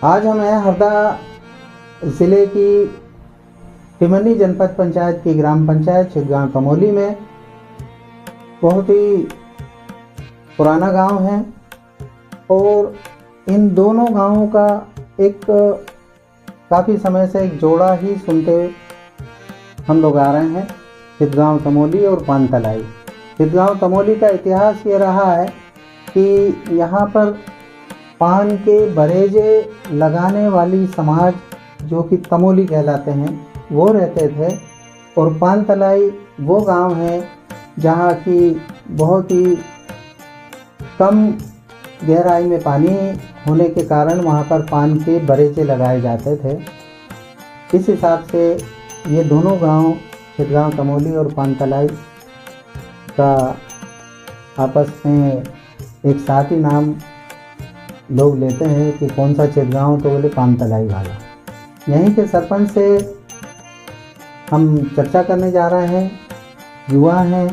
आज हम हैं हरदा ज़िले की टिमरनी जनपद पंचायत की ग्राम पंचायत छिदगांव तमोली में। बहुत ही पुराना गांव है और इन दोनों गांवों का एक काफ़ी समय से एक जोड़ा ही सुनते हम लोग आ रहे हैं, छिदगांव तमोली और पानतलाई। छिदगांव तमोली का इतिहास ये रहा है कि यहाँ पर पान के बरेजे लगाने वाली समाज जो कि तमोली कहलाते हैं वो रहते थे, और पानतलाई वो गांव है जहाँ की बहुत ही कम गहराई में पानी होने के कारण वहाँ पर पान के बरेजे लगाए जाते थे। इस हिसाब से ये दोनों गांव छिदगांव तमोली और पानतलाई का आपस में एक साथ ही नाम लोग लेते हैं कि कौन सा छिदगांव, तो बोले पानतलाई वाला। यहीं के सरपंच से हम चर्चा करने जा रहे हैं। युवा हैं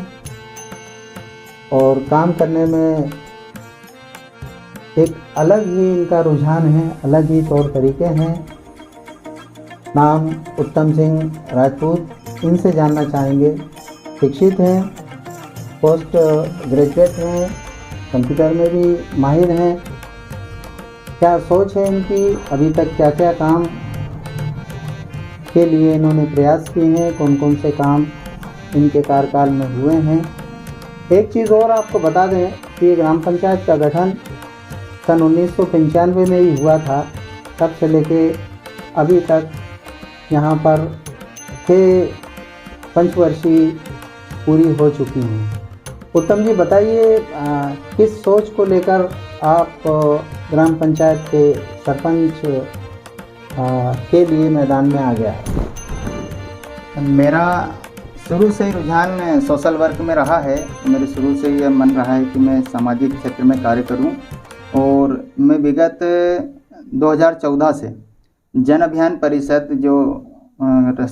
और काम करने में एक अलग ही इनका रुझान है, अलग ही तौर तरीके हैं। नाम उत्तम सिंह राजपूत, इनसे जानना चाहेंगे। शिक्षित हैं, पोस्ट ग्रेजुएट हैं, कंप्यूटर में भी माहिर हैं। क्या सोच है इनकी, अभी तक क्या क्या काम के लिए इन्होंने प्रयास किए हैं, कौन कौन से काम इनके कार्यकाल में हुए हैं। एक चीज़ और आपको बता दें कि ये ग्राम पंचायत का गठन सन 1995 में ही हुआ था। तब से लेके अभी तक यहाँ पर 6 पंचवर्षीय पूरी हो चुकी हैं। उत्तम जी बताइए, किस सोच को लेकर आप ग्राम पंचायत के सरपंच के लिए मैदान में आ गया है? मेरा शुरू से ही रुझान सोशल वर्क में रहा है। मेरे शुरू से ही मन रहा है कि मैं सामाजिक क्षेत्र में कार्य करूं, और मैं विगत 2014 से जन अभियान परिषद, जो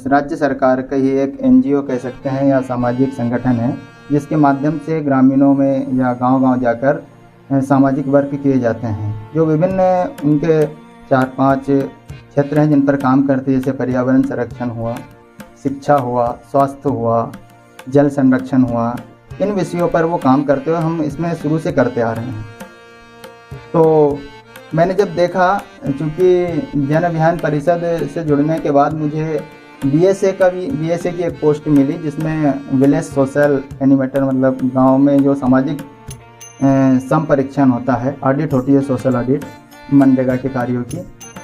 राज्य सरकार का ही एक NGO कह सकते हैं या सामाजिक संगठन है, जिसके माध्यम से ग्रामीणों में या गांव-गांव जाकर सामाजिक वर्क किए जाते हैं, जो विभिन्न उनके 4-5 क्षेत्र हैं जिन पर काम करते हैं, जैसे पर्यावरण संरक्षण हुआ, शिक्षा हुआ, स्वास्थ्य हुआ, जल संरक्षण हुआ। इन विषयों पर वो काम करते हुए हम इसमें शुरू से करते आ रहे हैं। तो मैंने जब देखा, चूँकि जन अभियान परिषद से जुड़ने के बाद मुझे BSA की एक पोस्ट मिली, जिसमें विलेज सोशल एनिमेटर, मतलब गांव में जो सामाजिक संपरीक्षण होता है, ऑडिट होती है, सोशल ऑडिट मनरेगा के कार्यों की,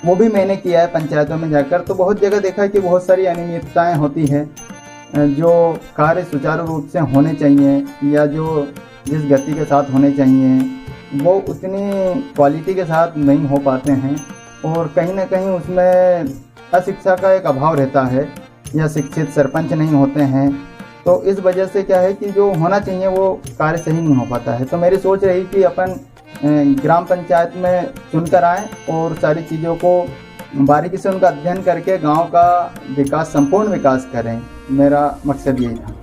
वो भी मैंने किया है पंचायतों में जाकर। तो बहुत जगह देखा कि बहुत सारी अनियमितताएँ होती हैं, जो कार्य सुचारू रूप से होने चाहिए या जो जिस गति के साथ होने चाहिए वो उतनी क्वालिटी के साथ नहीं हो पाते हैं, और कहीं ना कहीं उसमें अशिक्षा का एक अभाव रहता है या शिक्षित सरपंच नहीं होते हैं। तो इस वजह से क्या है कि जो होना चाहिए वो कार्य सही नहीं हो पाता है। तो मेरी सोच रही कि अपन ग्राम पंचायत में चुनकर आएँ और सारी चीज़ों को बारीकी से उनका अध्ययन करके गांव का विकास, संपूर्ण विकास करें। मेरा मकसद यही था।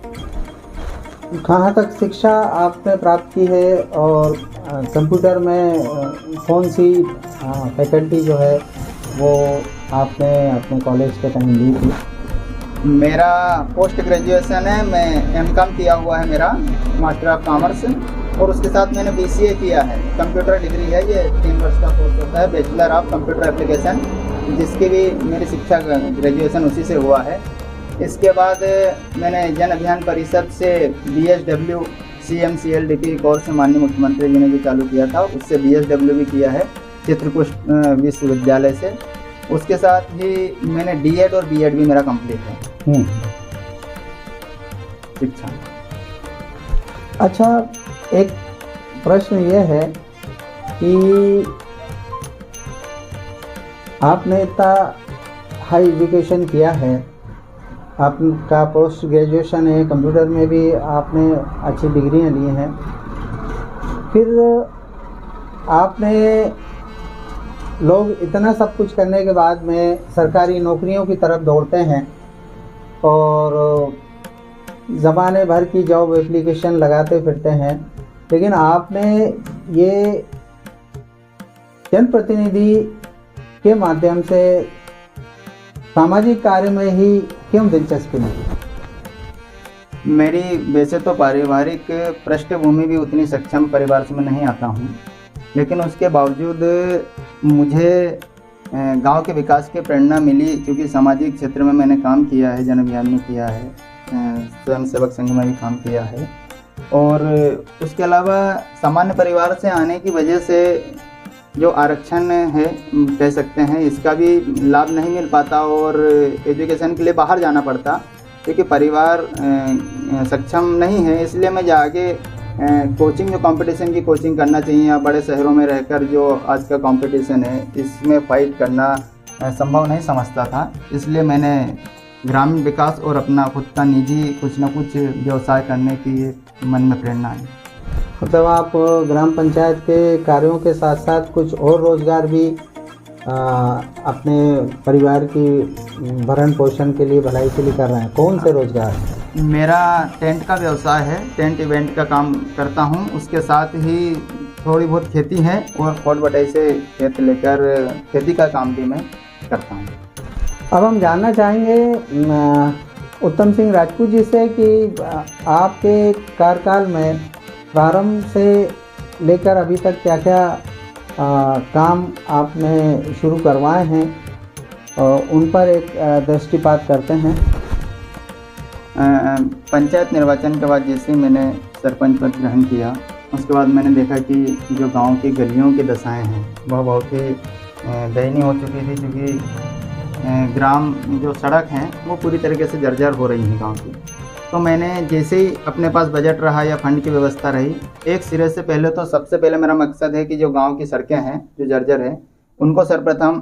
कहाँ तक शिक्षा आपने प्राप्त की है, और कंप्यूटर में कौन सी फैकल्टी जो है वो आपने अपने कॉलेज के टाइम ली थी? मेरा पोस्ट ग्रेजुएशन है, मैं MCOM किया हुआ है, मेरा मास्टर ऑफ कॉमर्स, और उसके साथ मैंने BCA किया है। कंप्यूटर डिग्री है, ये 3 वर्ष का कोर्स होता है, बैचलर ऑफ कंप्यूटर एप्लीकेशन, जिसकी भी मेरी शिक्षा ग्रेजुएशन उसी से हुआ है। इसके बाद मैंने जन अभियान परिषद से BSW CMCLD कोर्स माननीय मुख्यमंत्री जी ने जो चालू किया था, उससे BSW भी किया है चित्रकूट विश्वविद्यालय से। उसके साथ ही मैंने D.Ed और B.Ed भी मेरा कंप्लीट है शिक्षा। अच्छा, एक प्रश्न ये है कि आपने इतना हाई एजुकेशन किया है, आपका पोस्ट ग्रेजुएशन है, कंप्यूटर में भी आपने अच्छी डिग्रियां ली हैं, फिर आपने लोग इतना सब कुछ करने के बाद में सरकारी नौकरियों की तरफ दौड़ते हैं और ज़माने भर की जॉब एप्लीकेशन लगाते फिरते हैं, लेकिन आपने ये जनप्रतिनिधि के माध्यम से सामाजिक कार्य में ही क्यों दिलचस्पी नहीं? मेरी वैसे तो पारिवारिक पृष्ठभूमि भी उतनी सक्षम परिवार से मैं नहीं आता हूँ, लेकिन उसके बावजूद मुझे गांव के विकास की प्रेरणा मिली, क्योंकि सामाजिक क्षेत्र में मैंने काम किया है, जन अभियान में किया है, स्वयं सेवक संघ में भी काम किया है, और उसके अलावा सामान्य परिवार से आने की वजह से जो आरक्षण है कह सकते हैं, इसका भी लाभ नहीं मिल पाता और एजुकेशन के लिए बाहर जाना पड़ता, क्योंकि परिवार सक्षम नहीं है। इसलिए मैं जाके कोचिंग, जो कंपटीशन की कोचिंग करना चाहिए, या बड़े शहरों में रहकर जो आज का कंपटीशन है इसमें फाइट करना संभव नहीं समझता था। इसलिए मैंने ग्रामीण विकास और अपना खुद का निजी कुछ न कुछ व्यवसाय करने की मन में प्रेरणा आई। मतलब आप ग्राम पंचायत के कार्यों के साथ साथ कुछ और रोजगार भी अपने परिवार की भरण पोषण के लिए, भलाई के लिए कर रहे हैं। कौन से रोजगार? मेरा टेंट का व्यवसाय है, टेंट इवेंट का काम करता हूं। उसके साथ ही थोड़ी बहुत खेती है और खोट बटाई से खेत लेकर खेती का काम भी मैं करता हूं। अब हम जानना चाहेंगे उत्तम सिंह राजपूत जी से कि आपके कार्यकाल में प्रारंभ से लेकर अभी तक क्या क्या काम आपने शुरू करवाए हैं, उन पर एक दृष्टिपात करते हैं। पंचायत निर्वाचन के बाद जैसे मैंने सरपंच पद ग्रहण किया, उसके बाद मैंने देखा कि जो गांव की गलियों की दशाएं हैं वह बहुत ही दयनीय हो चुकी थी, क्योंकि ग्राम जो सड़क हैं वो पूरी तरीके से जर्जर हो रही हैं गांव की। तो मैंने जैसे ही अपने पास बजट रहा या फंड की व्यवस्था रही, एक सिरे से पहले तो सबसे पहले मेरा मकसद है कि जो गांव की सड़कें हैं जो जर्जर है उनको सर्वप्रथम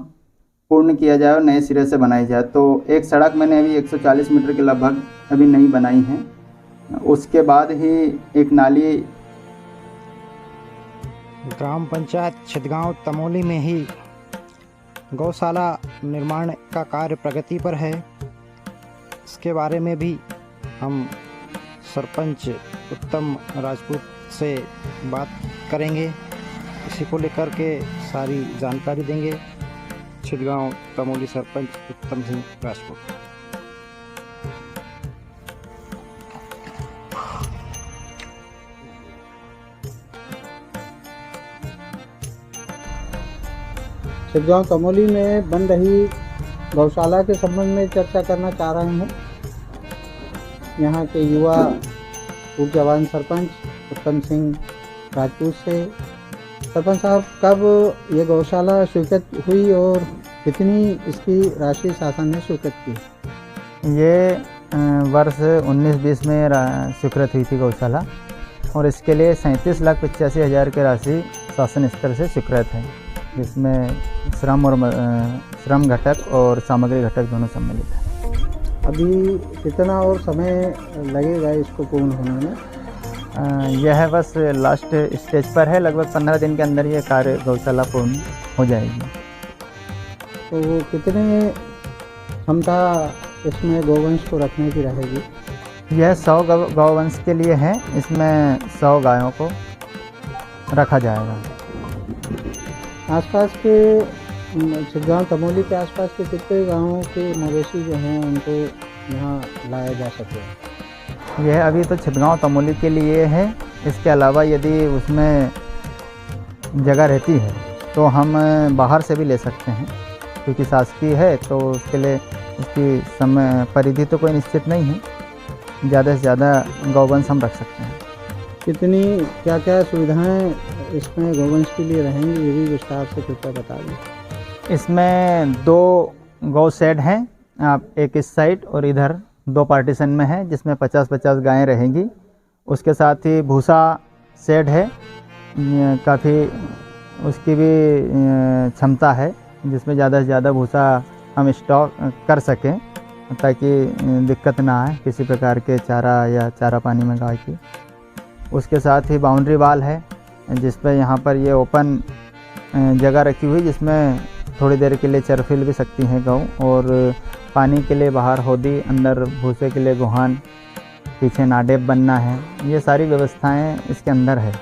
पूर्ण किया जाए और नए सिरे से बनाई जाए। तो एक सड़क मैंने अभी 140 मीटर के लगभग अभी नई बनाई है। उसके बाद ही एक नाली ग्राम पंचायत छिदगांव तमोली में ही गौशाला निर्माण का कार्य प्रगति पर है। इसके बारे में भी हम सरपंच उत्तम राजपूत से बात करेंगे, इसी को लेकर के सारी जानकारी देंगे छिदगांव तमोली सरपंच उत्तम सिंह राजपूत। छिदगांव तमोली में बन रही गौशाला के संबंध में चर्चा करना चाह रहे हैं। यहाँ के युवा ऊर्जावान सरपंच उत्तम सिंह राजपूत से। सरपंच साहब, कब ये गौशाला स्वीकृत हुई और कितनी इसकी राशि शासन ने स्वीकृत की? ये वर्ष 19-20 में स्वीकृत हुई थी गौशाला, और इसके लिए 37,85,000 की राशि शासन स्तर से स्वीकृत है, जिसमें श्रम घटक और सामग्री घटक दोनों सम्मिलित है। अभी कितना और समय लगेगा इसको पूर्ण होने में? यह बस लास्ट स्टेज पर है, लगभग 15 दिन के अंदर ये कार्य गौशाला पूर्ण हो जाएगी। तो कितने क्षमता इसमें गौवंश को रखने की रहेगी? यह 100 गौवंश के लिए है, इसमें 100 गायों को रखा जाएगा। आसपास के छिदगांव तमोली के आसपास के कितने गांवों के मवेशी जो हैं उनको यहाँ लाया जा सके? यह अभी तो छिदगांव तमोली के लिए है। इसके अलावा यदि उसमें जगह रहती है तो हम बाहर से भी ले सकते हैं, क्योंकि शासकीय है तो उसके लिए इसकी समय परिधि तो कोई निश्चित नहीं है, ज़्यादा से ज़्यादा गौवंश हम रख सकते हैं। कितनी क्या क्या सुविधाएं इसमें गौवंश के लिए रहेंगी, ये भी विस्तार से कृपया बता दें। इसमें 2 गौ शेड हैं, आप एक इस साइड और इधर 2 पार्टीशन में है, जिसमें 50-50 गायें रहेंगी। उसके साथ ही भूसा शेड है, काफ़ी उसकी भी क्षमता है, जिसमें ज़्यादा से ज़्यादा भूसा हम स्टॉक कर सकें, ताकि दिक्कत ना आए किसी प्रकार के चारा या चारा पानी में गाय की। उसके साथ ही बाउंड्री वाल है, जिस पर यहाँ पर ये ओपन जगह रखी हुई, जिसमें थोड़ी देर के लिए चर फिल भी सकती हैं गौ, और पानी के लिए बाहर होदी, अंदर भूसे के लिए गोहान, पीछे नाडेप बनना है। ये सारी व्यवस्थाएं इसके अंदर है।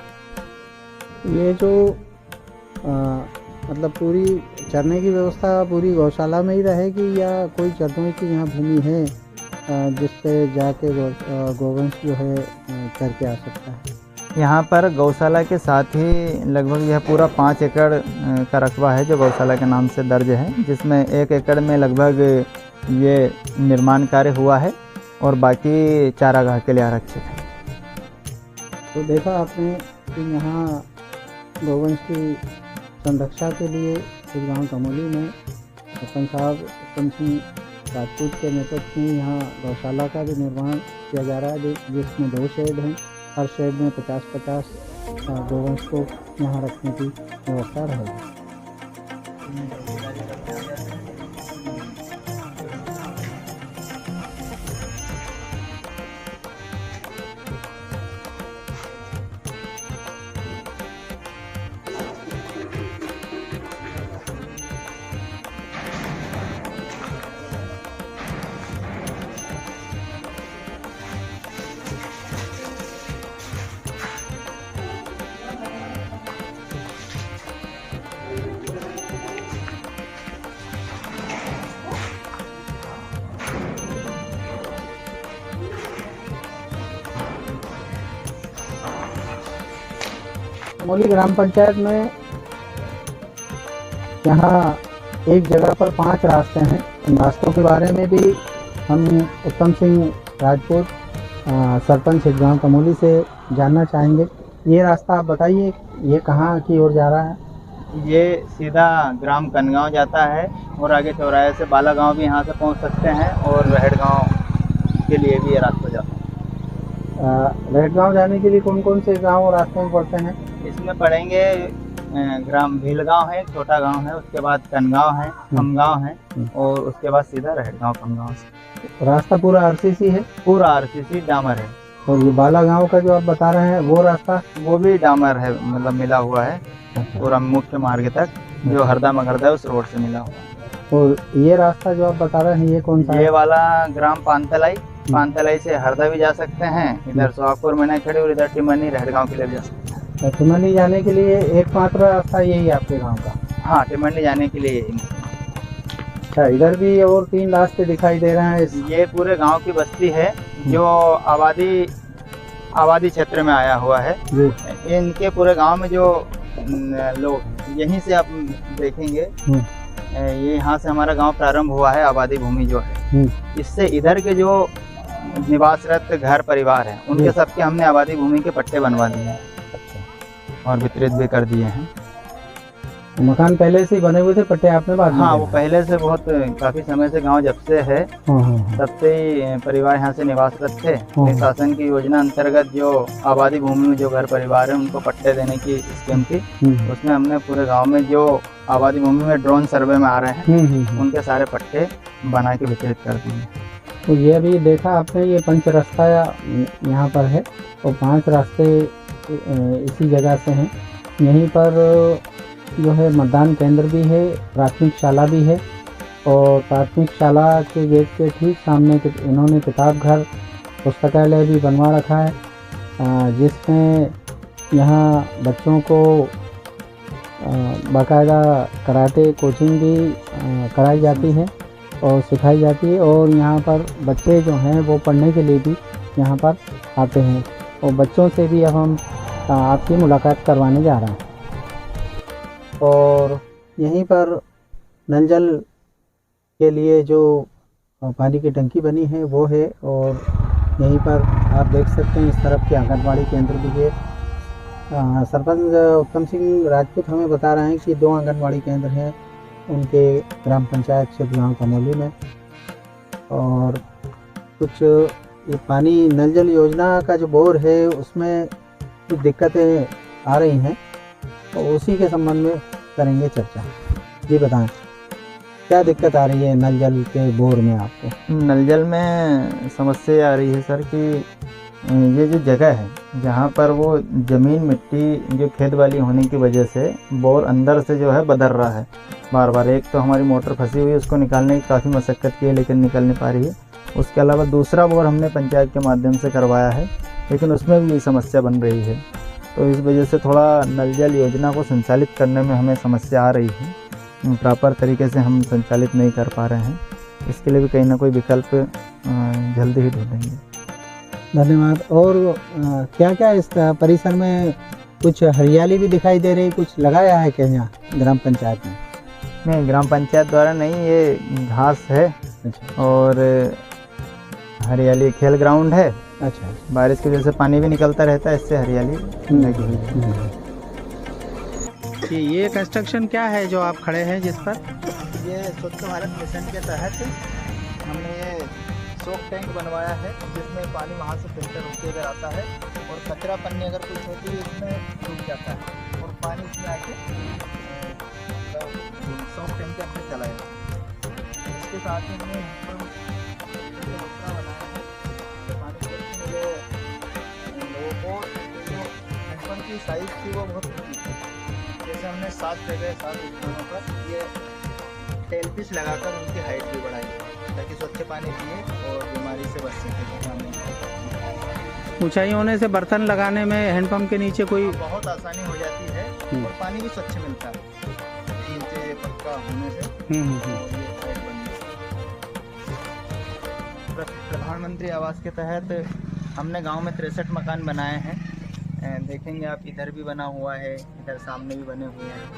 ये जो मतलब पूरी चरने की व्यवस्था पूरी गौशाला में ही रहेगी या कोई चरने की यहाँ भूमि है जिस पे जाके गोवंश जो है चर के आ सकता है? यहाँ पर गौशाला के साथ ही लगभग यह पूरा 5 एकड़ का रकबा है जो गौशाला के नाम से दर्ज है, जिसमें 1 एकड़ में लगभग ये निर्माण कार्य हुआ है और बाकी चारागाह के लिए आरक्षित है। तो देखा आपने कि यहाँ गोवंश की संरक्षा के लिए इस गाँव तमोली में सरपंच साहब उत्तम सिंह राजपूत के नेतृत्व में यहाँ गौशाला का भी निर्माण किया जा रहा है, जिसमें 2 शेड हैं। हर शेड में 50-50 गोवंश को यहाँ रखने की व्यवस्था रहेगी। तमोली ग्राम पंचायत में यहाँ एक जगह पर 5 रास्ते हैं। इन रास्तों के बारे में भी हम उत्तम सिंह राजपूत सरपंच इस गाँव तमोली से जानना चाहेंगे। ये रास्ता आप बताइए, ये कहाँ की ओर जा रहा है? ये सीधा ग्राम कनगांव जाता है और आगे चौराहे से बालागांव भी यहाँ से पहुँच सकते हैं और रहड़गांव के लिए भी ये रास्ता जाता है। रहड़गांव जाने के लिए कौन कौन से गांव और रास्ते में पड़ते हैं? इसमें पड़ेंगे ग्राम भीलगांव है, छोटा गांव है, उसके बाद कनगांव है, खमगांव है और उसके बाद सीधा रहड़गांव खमगांव से। रास्ता पूरा आरसीसी है? पूरा आरसीसी डामर है। और ये बालागांव का जो आप बता रहे हैं वो रास्ता? वो भी डामर है, मतलब मिला हुआ है पूरा मुख्य मार्ग तक जो हरदा मगरदा है उस रोड से मिला हुआ है। और ये रास्ता जो आप बता रहे हैं ये कौन सा है? ये वाला ग्राम पानतलाई से हरदा भी जा सकते हैं, इधर सोहागपुर में खड़े और इधर टिमनी रहड़गांव के लिए भी जा सकते हैं। टिमनी जाने के लिए एकमात्र रास्ता यही आपके गांव का? हाँ, टिमनी जाने के लिए यही। अच्छा, इधर भी और 3 रास्ते दिखाई दे रहे हैं। ये पूरे गांव की बस्ती है जो आबादी क्षेत्र में आया हुआ है। इनके पूरे गांव में जो लोग यहीं से आप देखेंगे, ये यहाँ से हमारा गांव प्रारंभ हुआ है। आबादी भूमि जो है इससे इधर के जो निवासरत घर परिवार हैं उनके सबके हमने आबादी भूमि के पट्टे बनवा दिए हैं और वितरित भी कर दिए हैं। मकान पहले से ही बने हुए थे, पट्टे आपने बाद में? हाँ, वो पहले से बहुत काफी समय से गांव जब से है तब से ही परिवार यहाँ से निवासरत थे। शासन की योजना अंतर्गत जो आबादी भूमि में जो घर परिवार है उनको पट्टे देने की स्कीम थी, उसमें हमने पूरे गांव में जो आबादी भूमि में ड्रोन सर्वे में आ रहे हैं उनके सारे पट्टे बना के वितरित कर दिए। तो ये अभी देखा आपने, ये 5 रास्ता यहाँ पर है और 5 रास्ते इसी जगह से हैं। यहीं पर जो है मतदान केंद्र भी है, प्राथमिक शाला भी है और प्राथमिक शाला के गेट के ठीक सामने इन्होंने किताब घर पुस्तकालय भी बनवा रखा है, जिसमें यहाँ बच्चों को बाकायदा कराटे कोचिंग भी कराई जाती है और सिखाई जाती है। और यहाँ पर बच्चे जो हैं वो पढ़ने के लिए भी यहाँ पर आते हैं और बच्चों से भी अब हम आपकी मुलाकात करवाने जा रहे हैं। और यहीं पर नल जल के लिए जो पानी की टंकी बनी है वो है और यहीं पर आप देख सकते हैं इस तरफ के आंगनबाड़ी केंद्र भी है। सरपंच उत्तम सिंह राजपूत हमें बता रहे हैं कि 2 आंगनबाड़ी केंद्र हैं उनके ग्राम पंचायत क्षेत्र गाँव तमोली में। और कुछ ये पानी नल जल योजना का जो बोर है उसमें कुछ दिक्कतें आ रही हैं तो उसी के संबंध में करेंगे चर्चा। जी बताएं, क्या दिक्कत आ रही है नल जल के बोर में आपको? नल जल में समस्या आ रही है सर कि ये जो जगह है जहाँ पर वो ज़मीन मिट्टी जो खेत वाली होने की वजह से बोर अंदर से जो है बदल रहा है बार बार। एक तो हमारी मोटर फंसी हुई है, उसको निकालने की काफ़ी मशक्क़त की है लेकिन निकल नहीं पा रही है। उसके अलावा दूसरा बोर हमने पंचायत के माध्यम से करवाया है लेकिन उसमें भी ये समस्या बन रही है। तो इस वजह से थोड़ा नल जल योजना को संचालित करने में हमें समस्या आ रही है। प्रॉपर तरीके से हम संचालित नहीं कर पा रहे हैं। इसके लिए भी कहीं ना कोई विकल्प जल्दी ही ढूंढेंगे। धन्यवाद। और क्या क्या इस परिसर में कुछ हरियाली भी दिखाई दे रही, कुछ लगाया है क्या यहाँ ग्राम पंचायत में? नहीं, ग्राम पंचायत द्वारा नहीं, ये घास है अच्छा और हरियाली खेल ग्राउंड है। अच्छा। बारिश की वजह से पानी भी निकलता रहता है, इससे हरियाली लगी हुई है। ये कंस्ट्रक्शन क्या है जो आप खड़े हैं जिस पर? ये स्वच्छ भारत मिशन के तहत हमने ये सोक टैंक बनवाया है, जिसमें पानी वहाँ से फिल्टर होकर इधर आता है और कचरा पन्नी अगर कुछ होती है इसमें रुक जाता है और पानी इसमें आके सोक टैंक के अंदर चला जाता है। इसके साथ ही हमने दूसरा बनाया है पानी के लिए लोगों को, जो हैंडपम्प की साइज़ थी वो बहुत छोटी थी। जैसे हमने 7 जगह 7 स्थानों पर ये टेल पीस लगाकर उनकी हाइट भी बढ़ाई ताकि स्वच्छ पानी पिए और बीमारी से बच सके। ऊंचाई होने से बर्तन लगाने में हैंडपम्प के नीचे कोई बहुत आसानी हो जाती है और पानी भी स्वच्छ मिलता है नीचे पक्का होने से। और ये हाइट बन गई। प्रधानमंत्री आवास के तहत हमने गांव में 63 मकान बनाए हैं। देखेंगे आप, इधर भी बना हुआ है, इधर सामने भी बने हुए हैं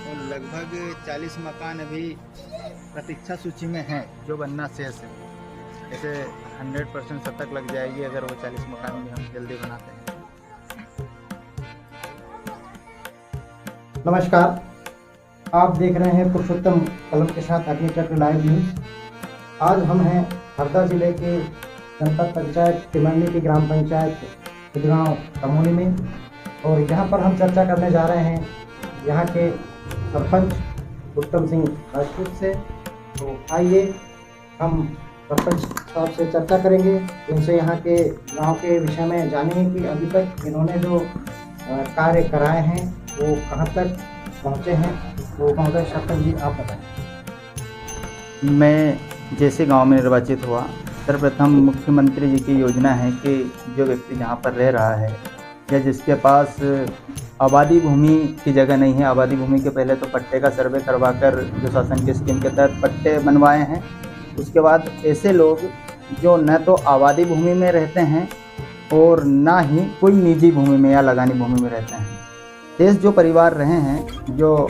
और लगभग 40 मकान अभी प्रतीक्षा सूची में हैं जो बनना शेष है। जैसे 100% शतक लग जाएगी अगर वो 40 मकान भी हम जल्दी बनाते हैं। नमस्कार, आप देख रहे हैं पुरुषोत्तम कलम के साथ अग्निचक्र लाइव न्यूज। आज हम हैं हरदा जिले के जनपद पंचायत तिमरनी की ग्राम पंचायत छिदगांव तमोली में, और यहाँ पर हम चर्चा करने जा रहे हैं यहाँ के सरपंच उत्तम सिंह राजपूत से। तो आइए हम सरपंच साहब से चर्चा करेंगे, इनसे यहाँ के गांव के विषय में जानेंगे कि अभी तक इन्होंने जो कार्य कराए हैं वो कहाँ तक पहुँचे हैं। तो महोदय सरपंच जी, आप बताएं। मैं जैसे गांव में निर्वाचित हुआ, सर्वप्रथम मुख्यमंत्री जी की योजना है कि जो व्यक्ति जहाँ पर रह रहा है या जिसके पास आबादी भूमि की जगह नहीं है, आबादी भूमि के पहले तो पट्टे का सर्वे करवाकर जो शासन की स्कीम के तहत पट्टे बनवाए हैं, उसके बाद ऐसे लोग जो न तो आबादी भूमि में रहते हैं और ना ही कोई निजी भूमि में या लगानी भूमि में रहते हैं, शेष जो परिवार रहे हैं जो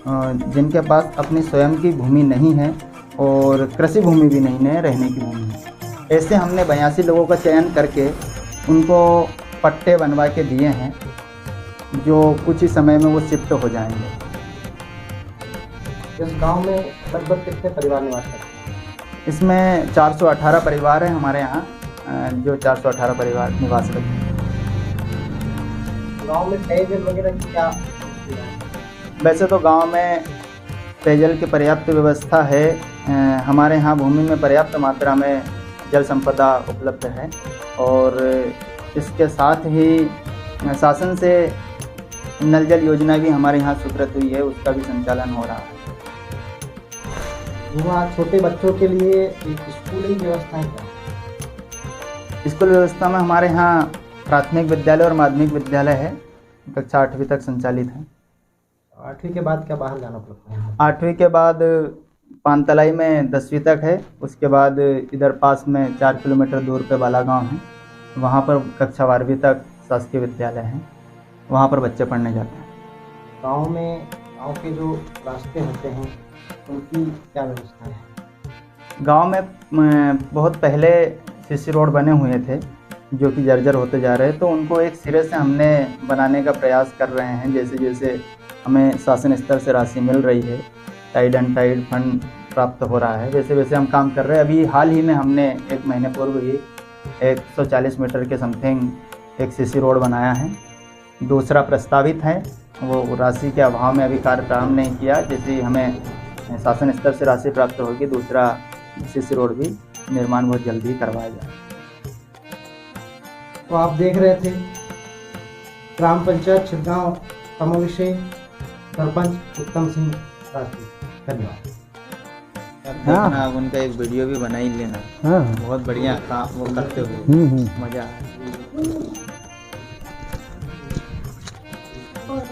जिनके पास अपनी स्वयं की भूमि नहीं है और कृषि भूमि भी नहीं है, रहने की भूमि है, ऐसे हमने 82 लोगों का चयन करके उनको पट्टे बनवा के दिए हैं, जो कुछ ही समय में वो शिफ्ट हो जाएंगे। इस गांव में लगभग कितने परिवार निवास करते हैं? इसमें 418 परिवार हैं हमारे यहाँ, जो 418 परिवार निवास करते हैं। गांव में पेयजल वगैरह की क्या? वैसे तो गांव में पेयजल की पर्याप्त व्यवस्था है। हमारे यहाँ भूमि में पर्याप्त मात्रा में जल संपदा उपलब्ध है और इसके साथ ही शासन से नल जल योजना भी हमारे यहाँ स्वीकृत हुई है, उसका भी संचालन हो रहा है। यहाँ छोटे बच्चों के लिए स्कूली व्यवस्थाएं क्या? स्कूल व्यवस्था में हमारे यहाँ प्राथमिक विद्यालय और माध्यमिक विद्यालय है, कक्षा 8वीं तक संचालित है। 8वीं के बाद क्या बाहर जाना पड़ता है? 8वीं के बाद पानतलाई में 10वीं तक है, उसके बाद इधर पास में 4 किलोमीटर दूर पे बाला गाँव है, वहाँ पर कक्षा 12वीं तक शासकीय विद्यालय है, वहाँ पर बच्चे पढ़ने जाते हैं। गांव के जो रास्ते होते हैं उनकी क्या व्यवस्था है? गांव में बहुत पहले सीसी रोड बने हुए थे जो कि जर्जर होते जा रहे हैं, तो उनको एक सिरे से हमने बनाने का प्रयास कर रहे हैं। जैसे जैसे हमें शासन स्तर से राशि मिल रही है, टाइड एंड टाइड फंड प्राप्त हो रहा है, वैसे वैसे हम काम कर रहे हैं। अभी हाल ही में हमने 1 महीने पूर्व ही 140 मीटर के समथिंग एक सीसी रोड बनाया है। दूसरा प्रस्तावित है, वो राशि के अभाव में अभी कार्य प्रारंभ नहीं किया। जैसे ही हमें शासन स्तर से राशि प्राप्त होगी, दूसरा सीसी रोड भी निर्माण बहुत जल्दी करवाया जाए। तो आप देख रहे थे ग्राम पंचायत छिदगांव तमोली से सरपंच उत्तम सिंह राजपूत। धन्यवाद। देखना, उनका एक वीडियो भी बना ही लेना। हाँ, बहुत बढ़िया काम वो करते हुए मजा आया।